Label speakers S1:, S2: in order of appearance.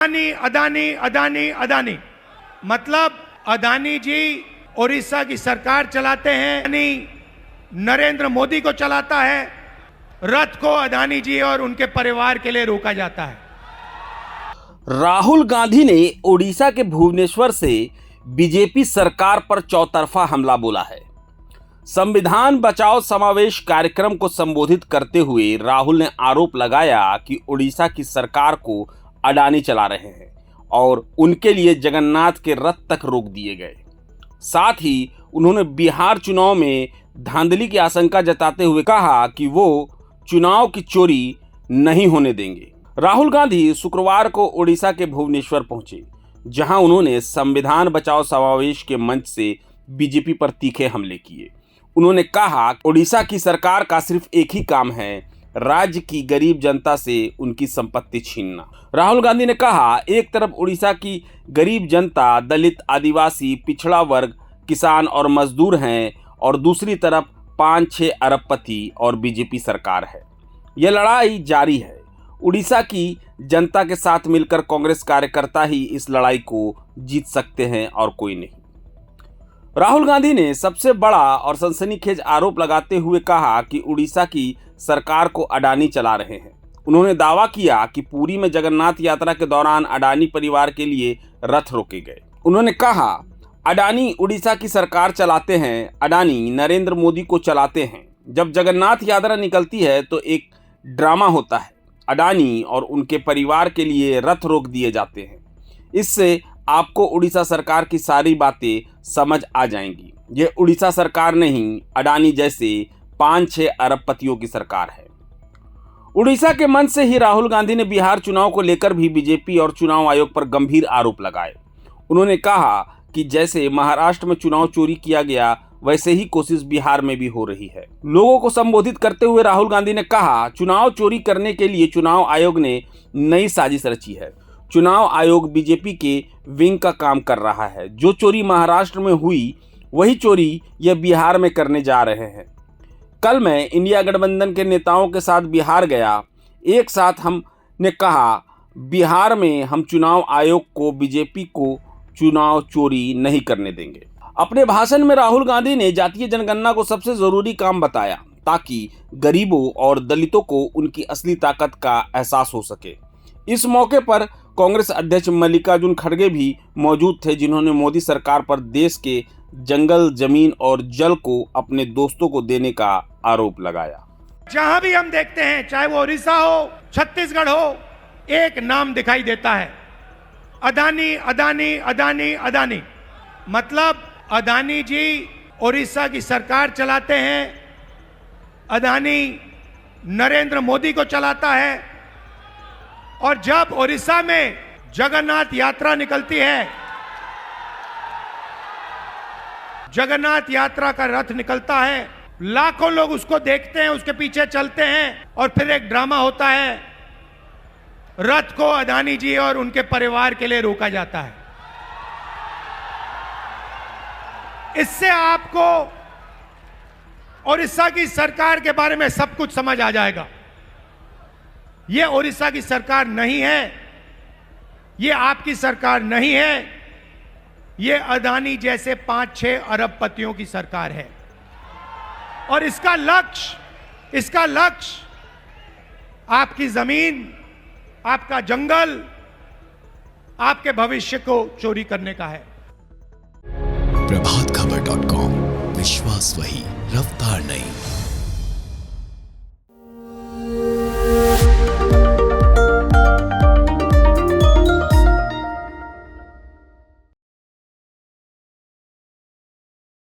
S1: अदानी अदानी अदानी अदानी मतलब अदानी जी उड़ीसा की सरकार चलाते हैं, अदानी नरेंद्र मोदी को चलाता है। रथ को अदानी जी और उनके परिवार के लिए रोका जाता है।
S2: राहुल गांधी ने ओडिशा के भुवनेश्वर से बीजेपी सरकार पर चौतरफा हमला बोला है। संविधान बचाओ समावेश कार्यक्रम को संबोधित करते हुए राहुल ने आरोप लगाया कि ओडिशा की सरकार को अडानी चला रहे हैं और उनके लिए जगन्नाथ के रथ तक रोक दिए गए। साथ ही उन्होंने बिहार चुनाव में धांधली की आशंका जताते हुए कहा कि वो चुनाव की चोरी नहीं होने देंगे। राहुल गांधी शुक्रवार को ओडिशा के भुवनेश्वर पहुंचे, जहां उन्होंने संविधान बचाओ समावेश के मंच से बीजेपी पर तीखे हमले किए। उन्होंने कहा ओडिशा की सरकार का सिर्फ एक ही काम है, राज्य की गरीब जनता से उनकी संपत्ति छीनना। राहुल गांधी ने कहा, एक तरफ उड़ीसा की गरीब जनता, दलित, आदिवासी, पिछड़ा वर्ग, किसान और मजदूर हैं और दूसरी तरफ 5-6 अरबपति और बीजेपी सरकार है। यह लड़ाई जारी है। उड़ीसा की जनता के साथ मिलकर कांग्रेस कार्यकर्ता ही इस लड़ाई को जीत सकते हैं और कोई नहीं। राहुल गांधी ने सबसे बड़ा और सनसनीखेज आरोप लगाते हुए कहा कि उड़ीसा की सरकार को अडानी चला रहे हैं। उन्होंने दावा किया कि पुरी में जगन्नाथ यात्रा के दौरान अडानी परिवार के लिए रथ रोके गए। उन्होंने कहा, अडानी उड़ीसा की सरकार चलाते हैं, अडानी नरेंद्र मोदी को चलाते हैं। जब जगन्नाथ यात्रा निकलती है तो एक ड्रामा होता है। अडानी और उनके परिवार के लिए रथ रोक दिए जाते हैं। इससे आपको उड़ीसा सरकार की सारी बातें समझ आ जाएंगी। ये उड़ीसा सरकार नहीं, अडानी जैसे 5-6 अरबपतियों की सरकार है। उड़ीसा के मंच से ही राहुल गांधी ने बिहार चुनाव को लेकर भी बीजेपी और चुनाव आयोग पर गंभीर आरोप लगाए। उन्होंने कहा कि जैसे महाराष्ट्र में चुनाव चोरी किया गया, वैसे ही कोशिश बिहार में भी हो रही है। लोगों को संबोधित करते हुए राहुल गांधी ने कहा, चुनाव चोरी करने के लिए चुनाव आयोग ने नई साजिश रची है। चुनाव आयोग बीजेपी के विंग का काम कर रहा है। जो चोरी महाराष्ट्र में हुई, वही चोरी यह बिहार में करने जा रहे हैं। कल मैं इंडिया गठबंधन के नेताओं के साथ बिहार गया। एक साथ हमने कहा, बिहार में हम चुनाव आयोग को, बीजेपी को चुनाव चोरी नहीं करने देंगे। अपने भाषण में राहुल गांधी ने जातीय जनगणना को सबसे जरूरी काम बताया, ताकि गरीबों और दलितों को उनकी असली ताकत का एहसास हो सके। इस मौके पर कांग्रेस अध्यक्ष मल्लिकार्जुन खड़गे भी मौजूद थे, जिन्होंने मोदी सरकार पर देश के जंगल, जमीन और जल को अपने दोस्तों को देने का आरोप लगाया।
S1: जहां भी हम देखते हैं, चाहे वो उड़ीसा हो, छत्तीसगढ़ हो, एक नाम दिखाई देता है, अदानी अदानी अदानी अदानी मतलब अदानी जी उड़ीसा की सरकार चलाते हैं, अदानी नरेंद्र मोदी को चलाता है। और जब उड़ीसा में जगन्नाथ यात्रा निकलती है, जगन्नाथ यात्रा का रथ निकलता है, लाखों लोग उसको देखते हैं, उसके पीछे चलते हैं और फिर एक ड्रामा होता है। रथ को अदानी जी और उनके परिवार के लिए रोका जाता है। इससे आपको उड़ीसा की सरकार के बारे में सब कुछ समझ आ जाएगा। यह उड़ीसा की सरकार नहीं है, यह आपकी सरकार नहीं है, यह अदानी जैसे 5-6 अरबपतियों की सरकार है। और इसका लक्ष्य आपकी जमीन, आपका जंगल, आपके भविष्य को चोरी करने का है।
S3: प्रभातखबर.com, विश्वास वही, रफ्तार नहीं।